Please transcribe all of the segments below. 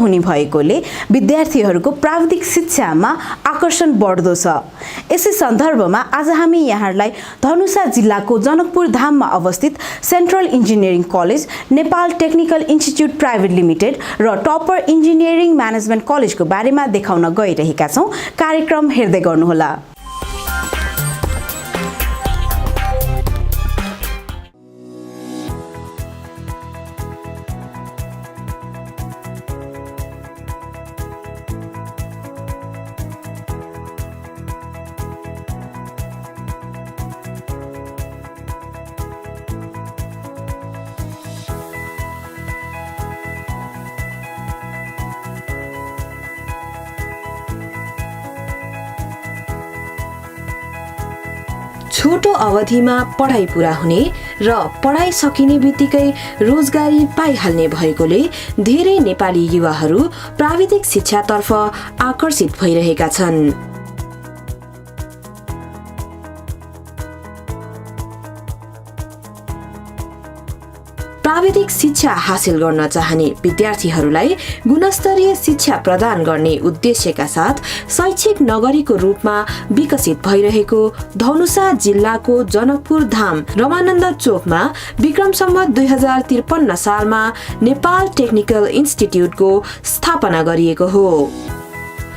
हुने भएकोले विद्यार्थीहरूको प्राविधिक शिक्षामा आकर्षण बढ्दो छ। यसै सन्दर्भमा आज हामी यहाँलाई धनुषा जिल्लाको जनकपुर धाममा अवस्थित central engineering college, Nepal technical institute private limited र टपर इन्जिनियरिङ म्यानेजमेन्ट कलेजको बारेमा देखाउन गइरहेका छौं। कार्यक्रम हेर्दै गर्नुहोला। छोटो अवधिमा पढाइ पूरा हुने र पढाइ सकिने बित्तिकै रोजगारी पाइहाल्ने भएकोले धेरै नेपाली युवाहरू प्राविधिक शिक्षातर्फ आकर्षित भइरहेका छन्। प्राविधिक शिक्षा हासिल गर्न चाहने विद्यार्थीहरूलाई गुणस्तरीय शिक्षा प्रदान गर्ने उद्देश्यका साथ शैक्षिक नगरीको रूपमा विकसित भइरहेको धनुषा जिल्लाको जनकपुर धाम रमानन्द चोकमा विक्रम सम्वत 2053 सालमा नेपाल टेक्निकल इन्स्टिच्युटको स्थापना गरिएको हो।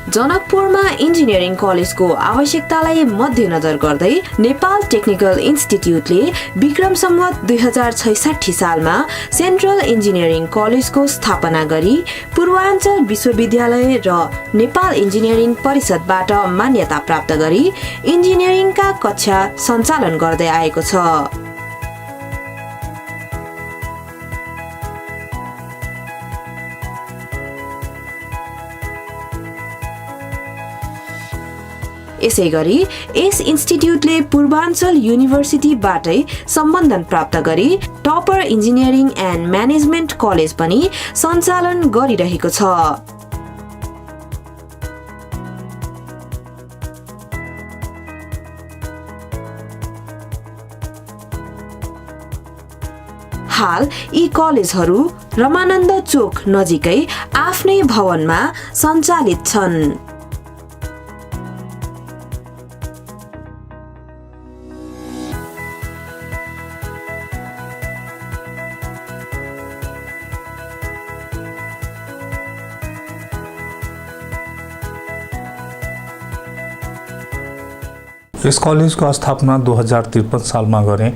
जनकपुरमा इन्जिनियरिङ कलेजको आवश्यकतालाई मध्यनजर गर्दै नेपाल टेक्निकल इन्स्टिच्युटले विक्रम सम्वत 2066 सालमा सेन्ट्रल इन्जिनियरिङ कलेजको स्थापना गरी पूर्वाञ्चल विश्वविद्यालय र नेपाल इन्जिनियरिङ परिषदबाट मान्यता प्राप्त गरी इन्जिनियरिङका कक्षा सञ्चालन गर्दै आएको छ। यसैगरी यस इन्स्टिच्युटले पूर्वाञ्चल युनिभर्सिटीबाटै सम्बन्धन प्राप्त गरी topper engineering and management college पनि सञ्चालन गरिरहेको छ। हाल यी कलेजहरू रमानन्द चोक नजिकै आफ्नै भवनमा सञ्चालित छन्। यस कलेजको स्थापना 2053 सालमा गरे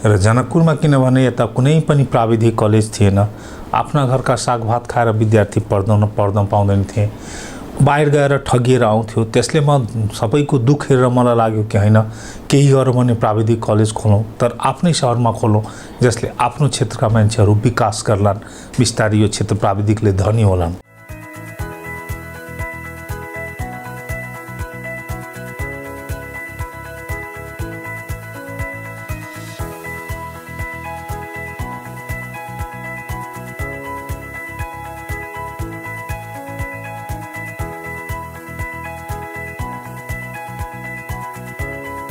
र जनकपुरमा, किनभने यता कुनै पनि प्राविधिक कलेज थिएन। आफ्ना घरका सागभात खाएर विद्यार्थी पढ्न पाउँदैन थिए, बाहिर गएर ठगिएर आउँथ्यो। त्यसले सबैको दुःख हेरेर मलाई लाग्यो कि होइन, केही गरौँ भने प्राविधिक कलेज खोलौँ, तर आफ्नै सहरमा खोलौँ जसले आफ्नो क्षेत्रका मान्छेहरू विकास गर्लान्, बिस्तारै यो क्षेत्र प्राविधिकले धनी होलान्।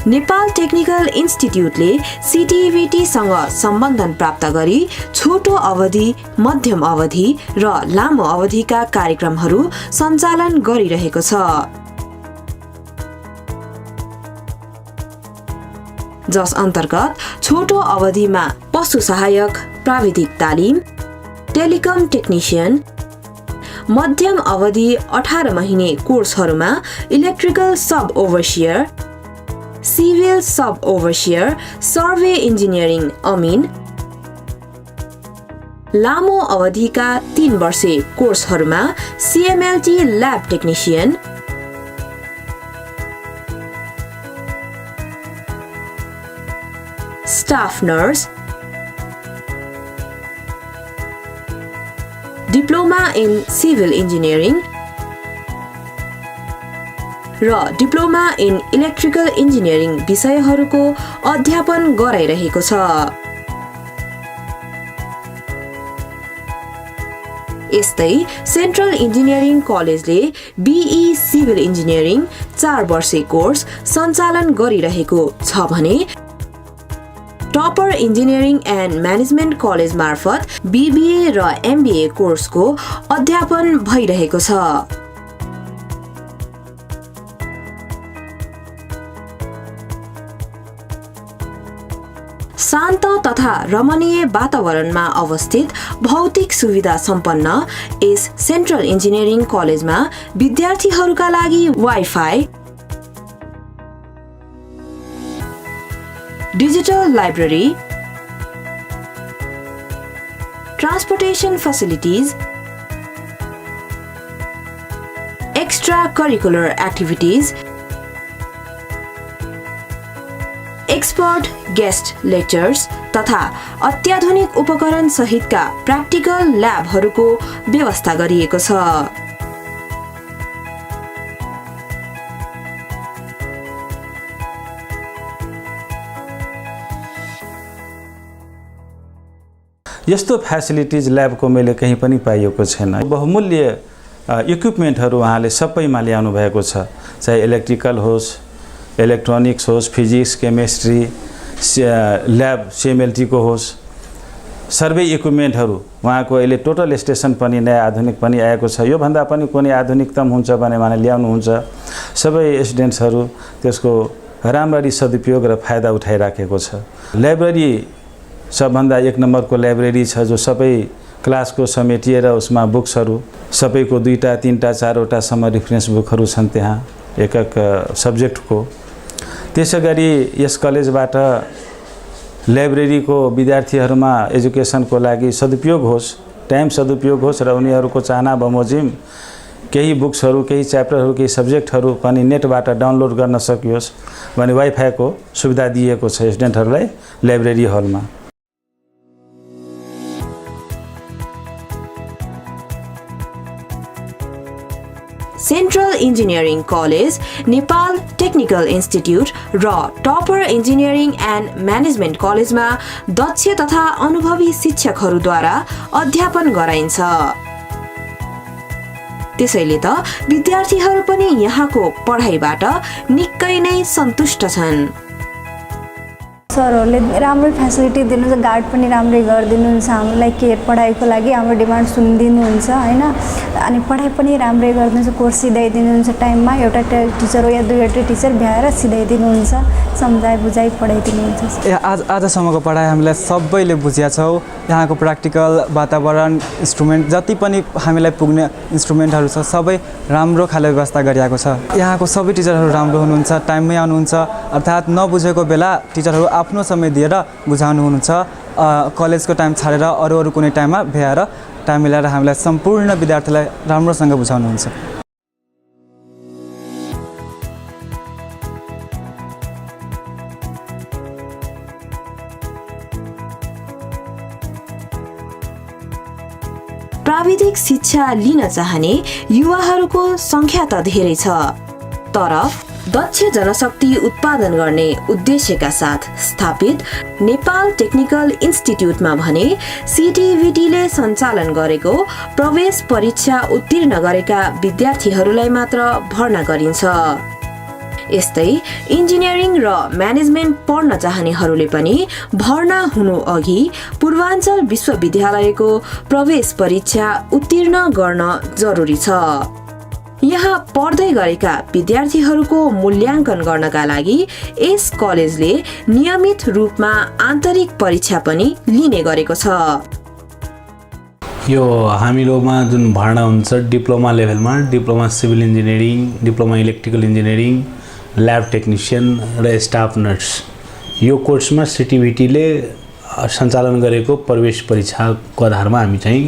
नेपाल टेक्निकल इन्स्टिच्युटले सिटिभिटीसँग सम्बन्धन प्राप्त गरी छोटो अवधि, मध्यम अवधि र लामो अवधिका कार्यक्रमहरू सञ्चालन गरिरहेको छ, जस अन्तर्गत छोटो अवधिमा पशु सहायक प्राविधिक तालिम, टेलिकम टेक्निसियन, मध्यम अवधि 18 महिने कोर्सहरूमा इलेक्ट्रिकल सब ओभरसियर, सिभिल सब ओभरसियर, सर्वे इन्जिनियरिङ अमिन, लामो अवधिका 3 वर्षे कोर्सहरूमा CMLT lab technician, staff nurse, diploma in civil engineering र डिप्लोमा इन इलेक्ट्रिकल इन्जिनियरिङ विषयहरूको अध्यापन गराइरहेको छ। यस्तै सेन्ट्रल इन्जिनियरिङ कलेजले BE सिभिल4 वर्षे कोर्स सञ्चालन गरिरहेको छ भने topper engineering and management college मार्फत BBA र MBA कोर्सको अध्यापन भइरहेको छ। शान्त तथा रमणीय वातावरणमा अवस्थित भौतिक सुविधा सम्पन्न यस सेन्ट्रल इन्जिनियरिङ कलेजमा विद्यार्थीहरूका लागि wifi, digital library, transportation facilities, extra curricular activities, expert guest lectures तथा अत्याधुनिक उपकरण सहितका प्र्याक्टिकल ल्याबहरूको व्यवस्था गरिएको छ। यस्तो फ्यासिलिटिज ल्याबको मैले कहीँ पनि पाइएको छैन। बहुमूल्य इक्विपमेन्टहरू उहाँले सबैमा ल्याउनु भएको छ, चाहे इलेक्ट्रिकल होस्, इलेक्ट्रोनिक्स होस्, फिजिक्स, केमिस्ट्री, ल्याब CMLT को होस्, सर्वे इक्विपमेन्टहरू उहाँको अहिले टोटल स्टेसन पनि नयाँ आधुनिक पनि आएको छ। योभन्दा पनि कुनै आधुनिकतम हुन्छ भने ल्याउनुहुन्छ। सबै स्टुडेन्ट्सहरू त्यसको राम्ररी सदुपयोग र फाइदा उठाइराखेको छ। लाइब्रेरी सबभन्दा एक नम्बरको लाइब्रेरी छ, जो सबै क्लासको समेटिएर उसमा बुक्सहरू सबैको 2टा 3टा 4वटासम्म रेफरेन्स बुकहरू छन् त्यहाँ एक एक सब्जेक्टको। त्यसैगरी यस कलेजबाट लाइब्रेरीको विद्यार्थीहरूमा एजुकेसनको लागि सदुपयोग होस्, टाइम सदुपयोग होस् र उनीहरूको चाहना बमोजिम केही बुक्सहरू, केही च्याप्टरहरू, केही सब्जेक्टहरू पनि नेटबाट डाउनलोड गर्न सकियोस् भने वाइफाईको सुविधा दिएको छ स्टुडेन्टहरूलाई लाइब्रेरी हलमा। Central engineering college, Nepal technical institute र टपर इन्जिनियरिङ एन्ड म्यानेजमेन्ट कलेजमा दक्ष तथा अनुभवी शिक्षकहरूद्वारा अध्यापन गराइन्छ। त्यसैले त विद्यार्थीहरू पनि यहाँको पढाइबाट निकै नै सन्तुष्ट छन्। सरहरूले राम्रो फ्यासिलिटी दिनुहुन्छ, गाइड पनि राम्रै गरिदिनुहुन्छ हामीलाई, केयर पढाइको लागि हाम्रो डिमान्ड सुनिदिनुहुन्छ हैन। अनि पढाइ पनि राम्रै गरिदिनुहुन्छ, कोर्स सिधाइदिनुहुन्छ टाइममा। एउटा टिचर हो या 2वटा टिचर भ्याएर सिधाइदिनुहुन्छ, सम्झाइ बुझाइ पढाइदिनुहुन्छ। आजसम्मको पढाइ हामीलाई सबैले बुझेका छौँ। यहाँको प्र्याक्टिकल वातावरण, इन्स्ट्रुमेन्ट जति पनि हामीलाई पुग्ने इन्स्ट्रुमेन्टहरू छ सबै राम्रो खाले व्यवस्था गरिएको छ। यहाँको सबै टिचरहरू राम्रो हुनुहुन्छ, टाइममै आउनुहुन्छ, अर्थात् नबुझेको बेला टिचरहरू आफ्नो समय दिएर बुझाउनुहुन्छ। कलेजको टाइम छाडेर अरू कुनै टाइममा भ्याएर टाइम मिलाएर हामीलाई सम्पूर्ण विद्यार्थीलाई राम्रोसँग बुझाउनुहुन्छ। प्राविधिक शिक्षा लिन चाहने युवाहरूको सङ्ख्या त धेरै छ, तर दक्ष जनशक्ति उत्पादन गर्ने उद्देश्यका साथ स्थापित नेपाल टेक्निकल इन्स्टिट्युटमा भने CTVTले सञ्चालन गरेको प्रवेश परीक्षा उत्तीर्ण गरेका विद्यार्थीहरूलाई मात्र भर्ना गरिन्छ। यस्तै इन्जिनियरिङ र म्यानेजमेन्ट पढ्न चाहनेहरूले पनि भर्ना हुनु अघि पूर्वाञ्चल विश्वविद्यालयको प्रवेश परीक्षा उत्तीर्ण गर्न जरुरी छ। यहाँ पढ्दै गरेका विद्यार्थीहरूको मूल्याङ्कन गर्नका लागि यस कलेजले नियमित रूपमा आन्तरिक परीक्षा पनि लिने गरेको छ। यो हामीलोमा जुन भर्ना हुन्छ डिप्लोमा लेभलमा, diploma civil engineering, diploma electrical engineering, lab technician र स्टाफ नर्स, यो कोर्समा CTVTले सञ्चालन गरेको प्रवेश परीक्षाको आधारमा हामी चाहिँ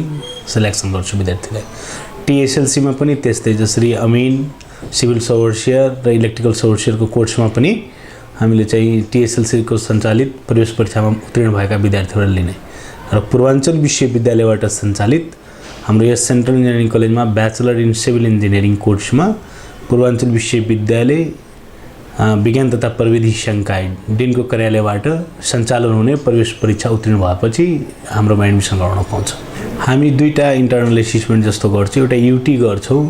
सिलेक्सन गर्छौँ विद्यार्थीलाई। TSLCमा पनि त्यस्तै, जसरी अमिन, सिभिल सोभरसियर र इलेक्ट्रिकल सोभरसियरको कोर्समा पनि हामीले चाहिँ TSLCको सञ्चालित प्रवेश परीक्षामा उत्तीर्ण भएका विद्यार्थीहरूलाई लिने र पूर्वाञ्चल विश्वविद्यालयबाट सञ्चालित हाम्रो यस सेन्ट्रल इन्जिनियरिङ कलेजमा ब्याचलर इन सिभिल इन्जिनियरिङ कोर्समा पूर्वाञ्चल विश्वविद्यालय विज्ञान तथा प्रविधि संकाय डिनको कार्यालयबाट सञ्चालन हुने प्रवेश परीक्षा उत्तीर्ण भएपछि हाम्रोमा एडमिसन गराउन पाउँछ। हामी 2टा इन्टर्नल एसेसमेन्ट जस्तो गर्छौँ। एउटा UT गर्छौँ,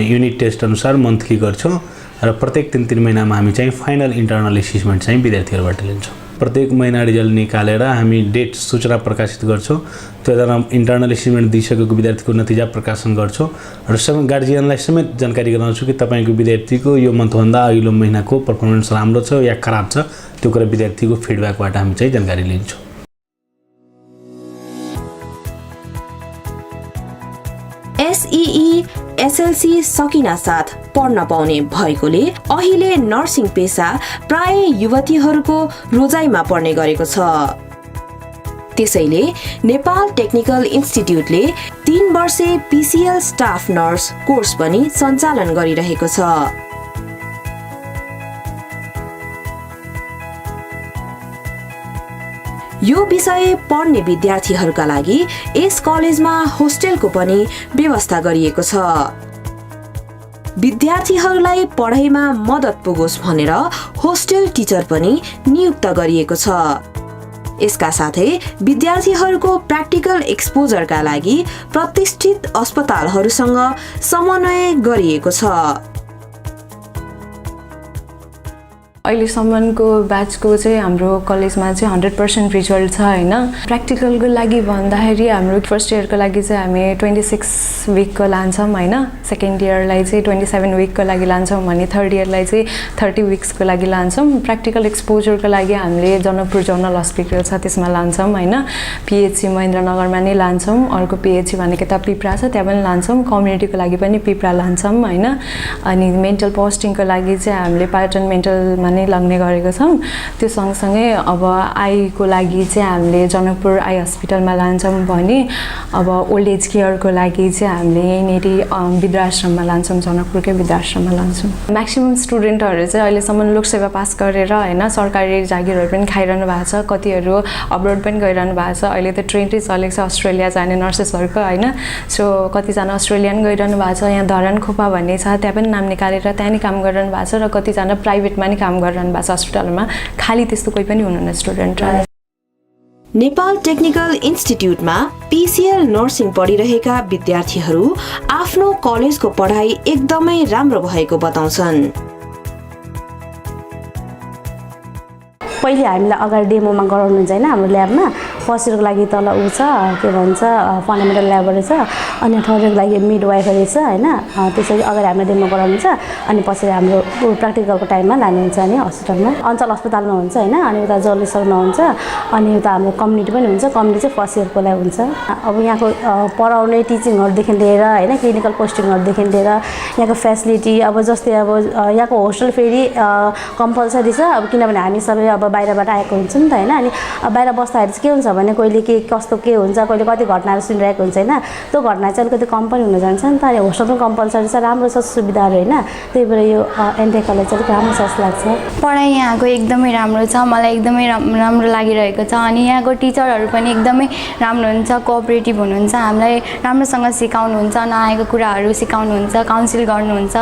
युनिट टेस्ट अनुसार मन्थली गर्छौँ र प्रत्येक 3-3 महिनामा हामी चाहिँ फाइनल इन्टर्नल एसेसमेन्ट चाहिँ विद्यार्थीहरूबाट लिन्छौँ। प्रत्येक महिना रिजल्ट निकालेर हामी डेट सूचना प्रकाशित गर्छौँ। त्योद्वारा इन्टर्नल एसेसमेन्ट दिइसकेको विद्यार्थीको नतिजा प्रकाशन गर्छौँ र सबै गार्जियनलाई समेत जानकारी गराउँछु कि तपाईँको विद्यार्थीको यो मन्थभन्दा अघिल्लो महिनाको पर्फर्मेन्स राम्रो छ या खराब छ, त्यो कुरा विद्यार्थीको फिडब्याकबाट हामी चाहिँ जानकारी लिन्छौँ। एसईई एसएलसी सकिना साथ पढ्न पाउने भएकोले अहिले नर्सिङ पेशा प्राय युवतीहरूको रोजाइमा पर्ने गरेको छ। त्यसैले नेपाल टेक्निकल इन्स्टिट्युटले 3 वर्षे PCL स्टाफ नर्स कोर्स पनि सञ्चालन गरिरहेको छ। यो विषय पढ्ने विद्यार्थीहरूका लागि यस कलेजमा होस्टेलको पनि व्यवस्था गरिएको छ। विद्यार्थीहरूलाई पढाइमा मद्दत पुगोस् भनेर होस्टेल टिचर पनि नियुक्त गरिएको छ। यसका साथै विद्यार्थीहरूको प्र्याक्टिकल एक्सपोजरका लागि प्रतिष्ठित अस्पतालहरूसँग समन्वय गरिएको छ। अहिलेसम्मको ब्याचको चाहिँ हाम्रो कलेजमा चाहिँ 100% रिजल्ट छ हैन। प्र्याक्टिकलको लागि भन्दाखेरि हाम्रो फर्स्ट इयरको लागि चाहिँ हामी 26 विकको लान्छौँ हैन। सेकेन्ड इयरलाई चाहिँ 27 विकको लागि लान्छौँ भने थर्ड इयरलाई चाहिँ 30 विक्सको लागि लान्छौँ। प्र्याक्टिकल एक्सपोजरको लागि हामीले जनकपुर जनरल हस्पिटल छ त्यसमा लान्छौँ हैन। PHC महेन्द्रनगरमा नै लान्छौँ। अर्को PHC भनेको त पिप्रा छ, त्यहाँ पनि लान्छौँ। कम्युनिटीको लागि पनि पिप्रा लान्छौँ हैन। अनि मेन्टल पोस्टिङको लागि चाहिँ हामीले पाटन मेन्टलमा नै लाग्ने गरेको छौँ। त्यो सँगसँगै अब आईको लागि चाहिँ हामीले जनकपुर आई हस्पिटलमा लान्छौँ भने अब ओल्ड एज केयरको लागि चाहिँ हामीले यहीँनेरि वृद्धाश्रममा लान्छौँ, जनकपुरकै वृद्धाश्रममा लान्छौँ। म्याक्सिमम् स्टुडेन्टहरू चाहिँ अहिलेसम्म लोकसेवा पास गरेर हैन सरकारी जागिरहरू पनि खाइरहनु भएको छ। कतिहरू अब्रोड पनि गइरहनु भएको छ। अहिले त ट्रेन्डै चलेको छ अस्ट्रेलिया जाने नर्सेसहरूको हैन। सो कतिजना अस्ट्रेलियन गइरहनु भएको छ। यहाँ धरान खोपा भन्ने छ, त्यहाँ पनि नाम निकालेर त्यहाँ नि काम गरिरहनु भएको छ र कतिजना प्राइभेटमा नि काम गरिरहनु भएको छ अस्पतालमा। खाली त्यस्तो कोही पनि हुनुहुन्न स्टुडेन्ट। नेपाल टेक्निकल इन्स्टिट्युटमा PCL नर्सिङ पढिरहेका विद्यार्थीहरू आफ्नो कलेजको पढाइ एकदमै राम्रो भएको बताउँछन्। पहिले हामीलाई अगाडि डेमोमा गराउनुहुन्छ हैन हाम्रो ल्याबमा। फर्स्ट इयरको लागि तल उ छ के भन्छ फन्डामेन्टल ल्याबहरू छ, अनि थर्ड इयरको लागि मिडवाइफरी छ हैन। त्यसरी अगाडि हामीले डेमो गराउनुहुन्छ अनि पछि हाम्रो प्र्याक्टिकलको टाइममा लानुहुन्छ नि हस्पिटलमा। अञ्चल अस्पतालमा हुन्छ हैन। अनि उता जलेश्वरमा हुन्छ, अनि उता हाम्रो कम्युनिटी पनि हुन्छ। कम्युनिटी चाहिँ फर्स्ट इयरको लागि हुन्छ। अब यहाँको पढाउने टिचिङहरूदेखि लिएर हैन क्लिनिकल पोस्टिङहरूदेखि लिएर यहाँको फेसिलिटी अब जस्तै अब यहाँको होस्टेल फेरि कम्पलसरी छ। अब किनभने हामी सबै अब बाहिरबाट आएको हुन्छौँ नि त हैन। अनि बाहिर बस्दाखेरि चाहिँ के हुन्छ भने कहिले के कस्तो के हुन्छ, कहिले कति घटनाहरू सुनिरहेको हुन्छ हैन। त्यो घटना चाहिँ अलिकति कम पनि हुन जान्छ नि त। अनि होस्टेल पनि कम्पलसरी छ, राम्रो छ सुविधाहरू हैन। त्यही भएर यो एनटे कलेज चाहिँ अलिक राम्रो जस्तो लाग्छ। पढाइ यहाँको एकदमै राम्रो छ, मलाई एकदमै राम्रो लागिरहेको छ। अनि यहाँको टिचरहरू पनि एकदमै राम्रो हुन्छ, कोअपरेटिभ हुनुहुन्छ, हामीलाई राम्रोसँग सिकाउनुहुन्छ, नआएको कुराहरू सिकाउनुहुन्छ, काउन्सिल गर्नुहुन्छ,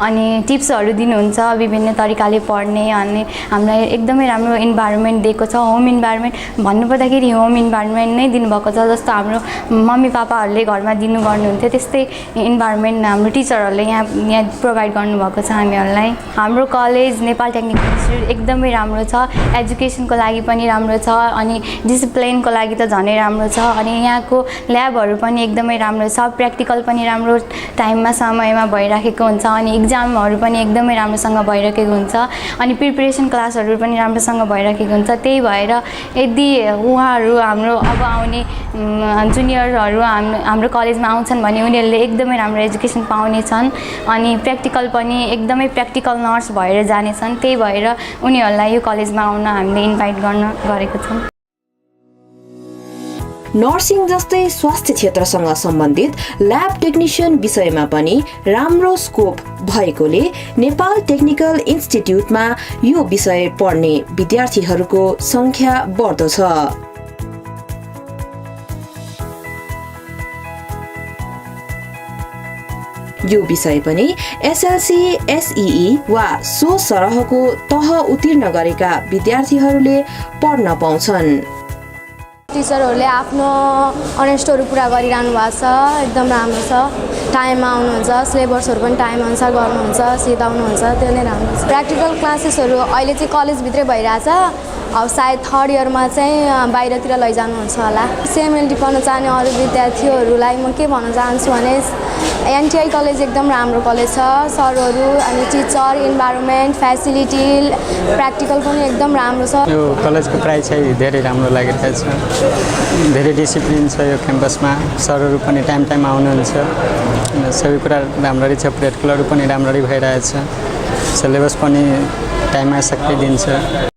अनि टिप्सहरू दिनुहुन्छ विभिन्न तरिकाले पढ्ने। अनि हामीलाई एकदमै राम्रो इन्भाइरोमेन्ट दिएको छ। होम इन्भाइरोमेन्ट भन्नुपर्दाखेरि होम इन्भाइरोमेन्ट नै दिनुभएको छ। जस्तो हाम्रो मम्मी पापाहरूले घरमा दिनु गर्नुहुन्थ्यो त्यस्तै इन्भाइरोमेन्ट हाम्रो टिचरहरूले यहाँ प्रोभाइड गर्नुभएको छ हामीहरूलाई। हाम्रो कलेज नेपाल टेक्निकल इन्स्टिट्युट एकदमै राम्रो छ। एजुकेसनको लागि पनि राम्रो छ, अनि डिसिप्लिनको लागि त झनै राम्रो छ। अनि यहाँको ल्याबहरू पनि एकदमै राम्रो छ, प्र्याक्टिकल पनि राम्रो टाइममा समयमा भइराखेको हुन्छ, अनि इक्जामहरू पनि एकदमै राम्रोसँग भइराखेको हुन्छ, अनि प्रिपरेसन क्लासहरू पनि राम्रोसँग भइराखेको हुन्छ। त्यही भएर यदि उहाँहरू हाम्रो अब आउने जुनियरहरू हाम्रो कलेजमा आउँछन् भने उनीहरूले एकदमै राम्रो एजुकेसन पाउनेछन्, अनि प्र्याक्टिकल पनि एकदमै प्र्याक्टिकल नर्स भएर जानेछन्। त्यही भएर उनीहरूलाई यो कलेजमा आउन हामीले इन्भाइट गर्न गरेको छौँ। नर्सिङ जस्तै स्वास्थ्य क्षेत्रसँग सम्बन्धित ल्याब टेक्निसियन विषयमा पनि राम्रो स्कोप भएकोले नेपाल टेक्निकल इन्स्टिट्युटमा यो विषय पढ्ने विद्यार्थीहरूको संख्या बढ्दो छ। यो विषय पनि एसएलसी एसईई वा सो सरहको तह उत्तीर्ण गरेका विद्यार्थीहरूले पढ्न पाउँछन्। टिचरहरूले आफ्नो अनेस्टहरू पुरा गरिरहनु भएको छ, एकदम राम्रो छ। टाइममा आउनुहुन्छ, सिलेबसहरू पनि टाइम अनुसार गर्नुहुन्छ, सिकाउनुहुन्छ, त्यो नै राम्रो छ। प्र्याक्टिकल क्लासेसहरू अहिले चाहिँ कलेजभित्रै भइरहेछ। अब सायद थर्ड इयरमा चाहिँ बाहिरतिर लैजानुहुन्छ होला। सिएमएलडी पढ्न चाहने अरू विद्यार्थीहरूलाई म के भन्न चाहन्छु भने एनटिआई कलेज एकदम राम्रो कलेज छ। सरहरू अनि टिचर, इन्भाइरोमेन्ट, फ्यासिलिटी, प्र्याक्टिकल पनि एकदम राम्रो छ। यो कलेजको पढाइ चाहिँ धेरै राम्रो लागिरहेको छ। धेरै डिसिप्लिन छ यो क्याम्पसमा। सरहरू पनि टाइम टाइममा आउनुहुन्छ। सबै कुरा राम्ररी छ। प्र्याक्टिकलहरू पनि राम्ररी भइरहेछ। सिलेबस पनि टाइममा सकिदिन्छ।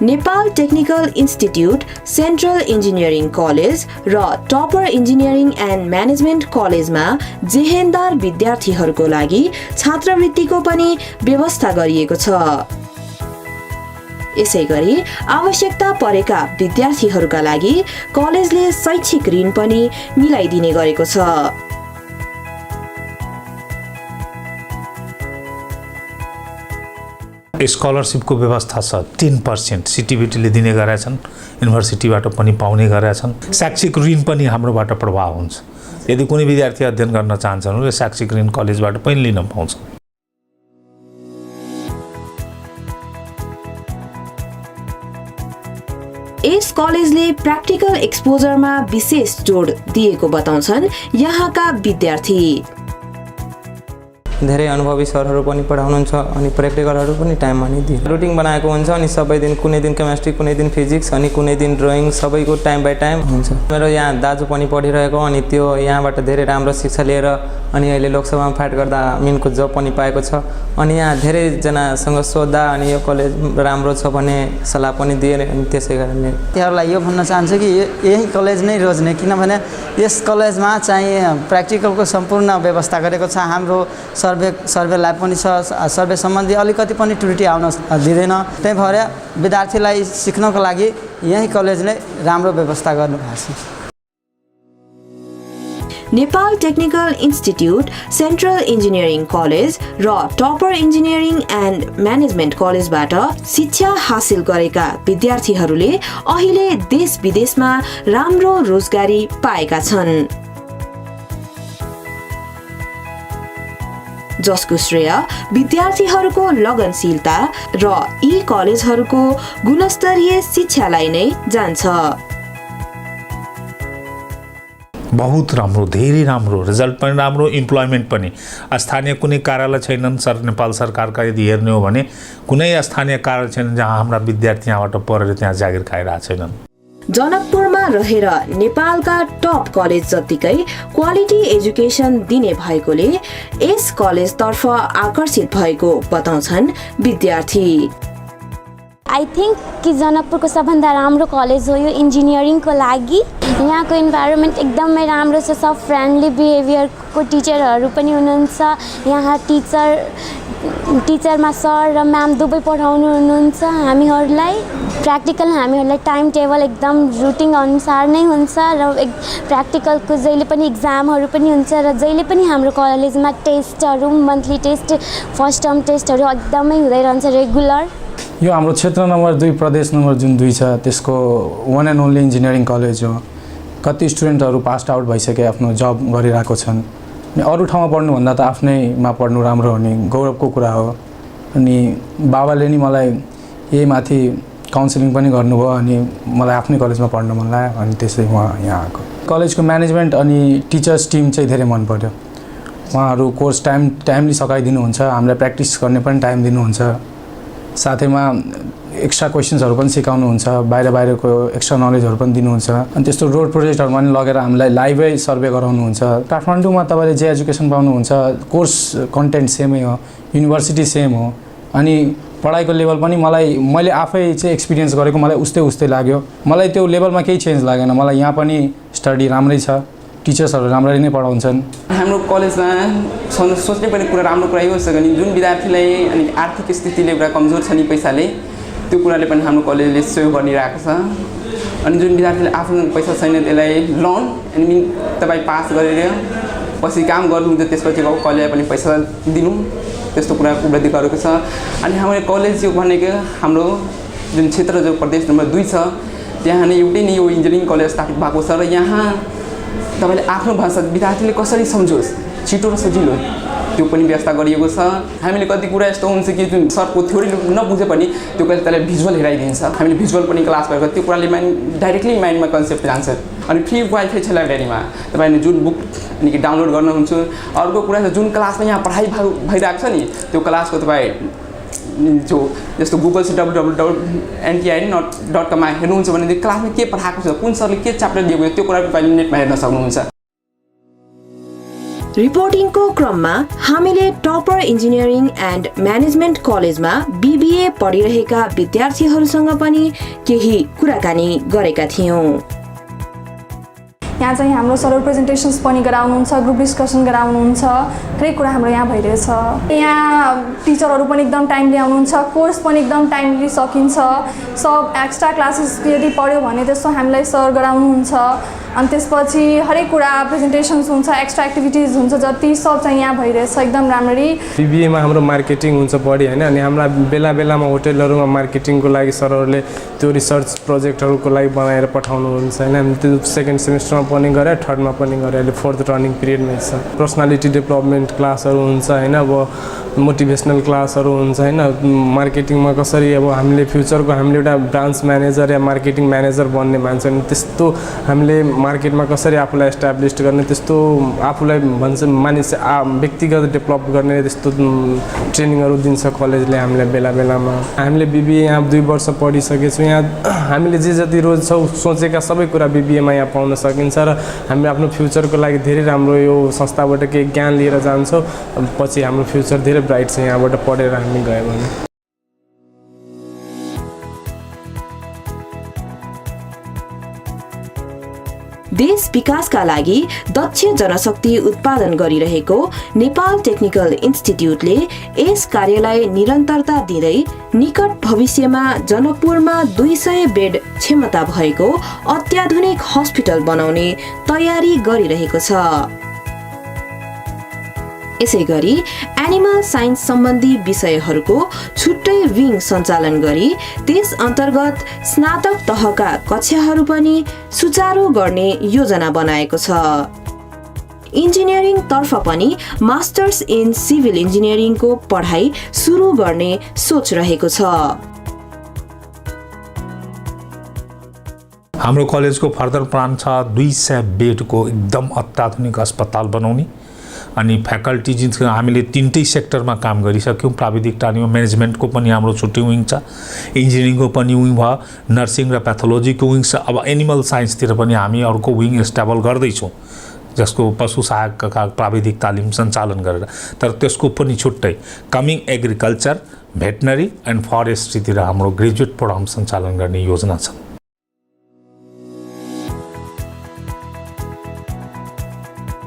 Nepal technical institute, central engineering college र टपर इन्जिनियरिङ एन्ड म्यानेजमेन्ट कलेजमा जेहेन्दार विद्यार्थीहरूको लागि छात्रवृत्तिको पनि व्यवस्था गरिएको छ। यसैगरी आवश्यकता परेका विद्यार्थीहरूका लागि कलेजले शैक्षिक ऋण पनि मिलाइदिने गरेको छ। स्कलरसिपको व्यवस्था छ। 10% सिटिभिटीले दिने गरेका छन्, युनिभर्सिटीबाट पनि पाउने गरेका छन्। शैक्षिक ऋण पनि हाम्रोबाट प्रभाव हुन्छ। यदि कुनै विद्यार्थी अध्ययन गर्न चाहन्छन् भने शैक्षिक ऋण कलेजबाट पनि लिन पाउँछ। यस कलेजले प्र्याक्टिकल एक्सपोजरमा विशेष जोड दिएको बताउँछन् यहाँका विद्यार्थी। धेरै अनुभवी सरहरू पनि पढाउनुहुन्छ अनि प्र्याक्टिकलहरू पनि टाइममा नै दिए रुटिन बनाएको हुन्छ। अनि सबै दिन कुनै दिन केमिस्ट्री, कुनै दिन फिजिक्स अनि कुनै दिन ड्रइङ, सबैको टाइम बाई टाइम हुन्छ। मेरो यहाँ दाजु पनि पढिरहेको अनि त्यो यहाँबाट धेरै राम्रो शिक्षा लिएर अनि अहिले लोकसभामा फाइट गर्दा मिनको जब पनि पाएको छ। अनि यहाँ धेरैजनासँग सोद्धा अनि यो कलेज राम्रो छ भने सल्लाह पनि दिए। अनि त्यसै कारणले त्यहाँहरूलाई यो भन्न चाहन्छु कि यही कलेज नै रोज्ने, किनभने यस कलेजमा चाहिँ प्र्याक्टिकलको सम्पूर्ण व्यवस्था गरेको छ। हाम्रो सर्वेलाई पनि छ। सर्वे सम्बन्धी अलिकति पनि त्रुटि आउन दिँदैन। त्यही भएर विद्यार्थीलाई सिक्नको लागि यही कलेजले राम्रो व्यवस्था गर्नुभएको छ। Nepal technical institute, central engineering college र टपर इन्जिनियरिङ एन्ड म्यानेजमेन्ट कलेजबाट शिक्षा हासिल गरेका विद्यार्थीहरूले अहिले देश विदेशमा राम्रो रोजगारी पाएका छन्, जसको श्रेय विद्यार्थीहरूको लगनशीलता र यी कलेजहरूको गुणस्तरीय शिक्षालाई नै जान्छ। बहुत राम्रो, धेरै राम्रो, रिजल्ट पनि राम्रो, इम्प्लोइमेन्ट पनि। स्थानीय कुनै कार्यालय छैनन् नेपाल सरकारका यदि हेर्ने हो भने कुनै स्थानीय कार्यालय छैनन् जहाँ हाम्रा विद्यार्थी यहाँबाट पढेर त्यहाँ जागिर खाइरहेका छैनन्। जनकपुरमा रहेर नेपालका टप कलेज जत्तिकै क्वालिटी एजुकेसन दिने भएकोले यस कलेजतर्फ आकर्षित भएको बताउँछन् विद्यार्थी। आई थिङ्क कि जनकपुरको सबभन्दा राम्रो कलेज हो यो इन्जिनियरिङको लागि। यहाँको इन्भाइरोमेन्ट एकदमै राम्रो छ। सब फ्रेन्डली बिहेभियरको टिचरहरू पनि हुनुहुन्छ। यहाँ टिचरमा सर र म्याम दुवै पढाउनु हुनुहुन्छ हामीहरूलाई। प्र्याक्टिकल हामीहरूलाई टाइम टेबल एकदम रुटिन अनुसार नै हुन्छ र प्र्याक्टिकलको जहिले पनि इक्जामहरू पनि हुन्छ र जहिले पनि हाम्रो कलेजमा टेस्टहरू, मन्थली टेस्ट, फर्स्ट टर्म टेस्टहरू एकदमै हुँदै रहन्छ रेगुलर। यो हाम्रो क्षेत्र नम्बर 2 प्रदेश नम्बर जुन 2 छ त्यसको one and only engineering college हो। कति स्टुडेन्टहरू पास आउट भइसके आफ्नो जब गरिरहेको छन्। अरू ठाउँमा पढ्नुभन्दा त आफ्नैमा पढ्नु राम्रो हो नि, गौरवको कुरा हो। अनि बाबाले नि मलाई यही माथि काउन्सिलिङ पनि गर्नुभयो अनि मलाई आफ्नै कलेजमा पढ्न मन लाग्यो अनि त्यसै म यहाँ आएको। कलेजको म्यानेजमेन्ट अनि टिचर्स टिम चाहिँ धेरै मन पर्यो। उहाँहरू कोर्स टाइमली सकाइदिनुहुन्छ, हामीलाई प्र्याक्टिस गर्ने पनि टाइम दिनुहुन्छ, साथैमा एक्स्ट्रा क्वेसन्सहरू पनि सिकाउनुहुन्छ, बाहिरको एक्स्ट्रा नलेजहरू पनि दिनुहुन्छ। अनि त्यस्तो रोड प्रोजेक्टहरूमा पनि लगेर हामीलाई लाइभै सर्वे गराउनुहुन्छ। काठमाडौँमा तपाईँले जे एजुकेसन पाउनुहुन्छ, कोर्स कन्टेन्ट सेमै हो, युनिभर्सिटी सेम हो। अनि पढाइको लेभल पनि मैले आफै चाहिँ एक्सपिरियन्स गरेको मलाई उस्तै लाग्यो। मलाई त्यो लेभलमा केही चेन्ज लागेन। मलाई यहाँ पनि स्टडी राम्रै छ, टिचर्सहरू राम्ररी नै पढाउँछन्। हाम्रो कलेजमा सोच्नै पर्ने कुरा राम्रो कुरा यो छ कि जुन विद्यार्थीलाई अनि आर्थिक स्थितिले एउटा कमजोर छ नि पैसाले, त्यो कुराले पनि हाम्रो कलेजले सहयोग गरिरहेको छ। अनि जुन विद्यार्थीले आफ्नो पैसा छैन त्यसलाई लोन अनि तपाईँ पास गरेर पछि काम गर्नुहुन्छ त्यसपछि कलेजले पनि पैसा दिनु, त्यस्तो कुरा उपलब्धि गरेको छ। अनि हाम्रो कलेज यो भनेको हाम्रो जुन क्षेत्र जो प्रदेश नम्बर 2 छ त्यहाँ नै एउटै नै यो इन्जिनियरिङ कलेज स्थापित भएको छ। र यहाँ तपाईँले आफ्नो भाषा विद्यार्थीले कसरी सम्झोस्, छिटो र सजिलो त्यो पनि व्यवस्था गरिएको छ। हामीले कति कुरा यस्तो हुन्छ कि जुन सरको थ्योरी नबुझे पनि त्यो कहिले त्यसलाई भिजुअल हेराइदिन्छ। हामीले भिजुअल पनि क्लास गरेको त्यो कुराले डाइरेक्टली माइन्डमा कन्सेप्ट जान्छ। अनि फ्री वाइफाई छ लाइब्रेरीमा, तपाईँले जुन बुक अनि डाउनलोड गर्नुहुन्छ। अर्को कुरा छ जुन क्लासमा यहाँ पढाइ भइरहेको छ नि त्यो क्लासको तपाईँ जो जस्तो गुगल से www.ntid.com हेर्नुहुन्छ भने त्यो क्लासमा के पढाएको छ, कुन सरले के च्याप्टर दिएको छ त्यो कुरा तपाईँले नेटमा हेर्न सक्नुहुन्छ। रिपोर्टिङको क्रममा हामीले टपर इन्जिनियरिङ एन्ड म्यानेजमेन्ट कलेजमा BBA पढिरहेका विद्यार्थीहरूसँग पनि केही कुराकानी गरेका थियौँ। यहाँ चाहिँ हाम्रो सरल प्रेजेन्टेसन्स पनि गराउनुहुन्छ, ग्रुप डिस्कसन गराउनुहुन्छ, धेरै कुरा हाम्रो यहाँ भइरहेछ। यहाँ टिचरहरू पनि एकदम टाइमली आउनुहुन्छ, कोर्स पनि एकदम टाइमली सकिन्छ। सब एक्स्ट्रा क्लासेस यदि पढ्यो भने त्यस्तो हामीलाई सर गराउनुहुन्छ। अनि त्यसपछि हरेक कुरा प्रेजेन्टेसन्स हुन्छ, एक्स्ट्रा एक्टिभिटिज हुन्छ, जति सब चाहिँ यहाँ भइरहेछ एकदम राम्ररी। BBA मा हाम्रो मार्केटिङ हुन्छ बढी हैन, अनि हाम्रा बेला बेलामा होटलहरूमा मार्केटिङको लागि सरहरूले त्यो रिसर्च प्रोजेक्टहरूको लागि बनाएर पठाउनुहुन्छ हैन। हामी त्यो सेकेन्ड सेमेस्टरमा पनि गरे, थर्डमा पनि गरे, अहिले फोर्थ रनिङ पिरियडमा छ। पर्सनालिटी डेभलपमेन्ट क्लासहरू हुन्छ हैन, अब मोटिभेसनल क्लासहरू हुन्छ हैन। मार्केटिङमा कसरी अब हामीले फ्युचरको हामीले एउटा ब्रान्च म्यानेजर या मार्केटिङ म्यानेजर बन्ने मान्छे, त्यस्तो हामीले मार्केटमा कसरी आफूलाई एस्टाब्लिस गर्ने, त्यस्तो आफूलाई भन्छ मानिस व्यक्तिगत डेभलप गर्ने त्यस्तो ट्रेनिङहरू दिन्छ कलेजले हामीलाई बेला बेलामा। हामीले BBA यहाँ 2 वर्ष पढिसकेछौँ। यहाँ हामीले जे जति रोज सोचेका सबै कुरा BBA मा यहाँ पाउन सकिन्छ र हामी आफ्नो फ्युचरको लागि धेरै राम्रो यो संस्थाबाट केही ज्ञान लिएर जान्छौँ। पछि हाम्रो फ्युचर धेरै ब्राइट छ यहाँबाट पढेर हामी गयो भने। देश विकासका लागि दक्ष जनशक्ति उत्पादन गरिरहेको नेपाल टेक्निकल इन्स्टिट्युटले यस कार्यलाई निरन्तरता दिँदै निकट भविष्यमा जनकपुरमा 200 बेड क्षमता भएको अत्याधुनिक हस्पिटल बनाउने तयारी गरिरहेको छ। यसैगरी एनिमल साइन्स सम्बन्धी विषयहरूको छुट्टै विङ सञ्चालन गरी त्यस अन्तर्गत स्नातक तहका कक्षाहरू पनि सुचारू गर्ने योजना बनाएको छ। इन्जिनियरिङ तर्फ पनि मास्टर्स इन सिभिल इन्जिनियरिङको पढाइ सुरु गर्ने सोच रहेको छ। हाम्रो कलेजको फर्दर प्लान छ 200 बेडको एकदम अत्याधुनिक अस्पताल बनाउने। अनि फ्याकल्टी जुन हामीले 3टै सेक्टरमा काम गरिसक्यौँ। प्राविधिक टानीमा म्यानेजमेन्टको पनि हाम्रो छुट्टै विङ छ, इन्जिनियरिङको पनि विङ भयो, नर्सिङ र प्याथोलोजीको विङ छ। अब एनिमल साइन्सतिर पनि हामी अर्को विङ एस्टाबल गर्दैछौँ जसको पशु सहायकका प्राविधिक तालिम सञ्चालन गरेर। तर त्यसको पनि छुट्टै कमिङ एग्रिकल्चर, भेटनरी एन्ड फरेस्ट्रीतिर हाम्रो ग्रेजुएट प्रोग्राम सञ्चालन गर्ने योजना छ।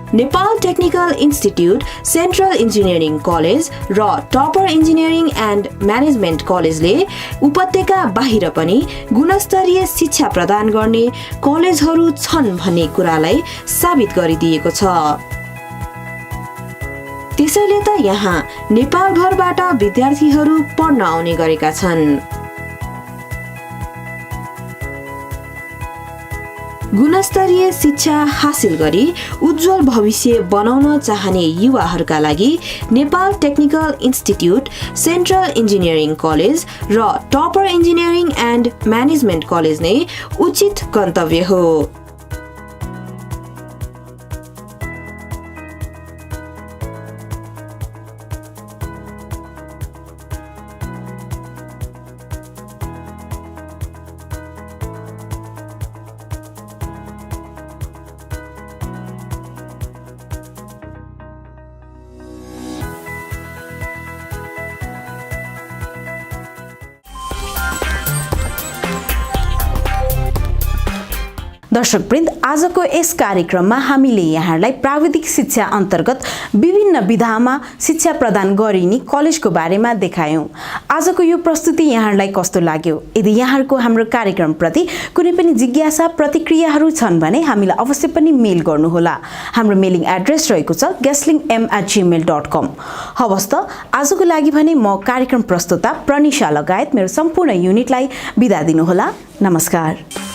Nepal technical institute, central engineering college र टपर इन्जिनियरिङ एन्ड म्यानेजमेन्ट कलेजले उपत्यका बाहिर पनि गुणस्तरीय शिक्षा प्रदान गर्ने कलेजहरू छन् भन्ने कुरालाई साबित गरिदिएको छ। त्यसैले त यहाँ नेपालभरबाट विद्यार्थीहरू पढ्न आउने गरेका छन्। गुणस्तरीय शिक्षा हासिल गरी उज्जवल भविष्य बनाउन चाहने युवाहरूका लागि Nepal technical institute, central engineering college र topper engineering and management college नै उचित गन्तव्य हो। दर्शकवृन्द, आजको यस कार्यक्रममा हामीले यहाँलाई प्राविधिक शिक्षा अन्तर्गत विभिन्न विधामा शिक्षा प्रदान गरिने कलेजको बारेमा देखायौं। आजको यो प्रस्तुति यहाँलाई कस्तो लाग्यो? यदि यहाँहरूको हाम्रो कार्यक्रमप्रति कुनै पनि जिज्ञासा प्रतिक्रियाहरू छन् भने हामीलाई अवश्य पनि मेल गर्नुहोला। हाम्रो मेलिङ एड्रेस रहेको छ guestlingm@gmail.com। हवस् त, आजको लागि भने म कार्यक्रम प्रस्तुता प्रनिशा लगायत मेरो सम्पूर्ण युनिटलाई बिदा दिनुहोला। नमस्कार।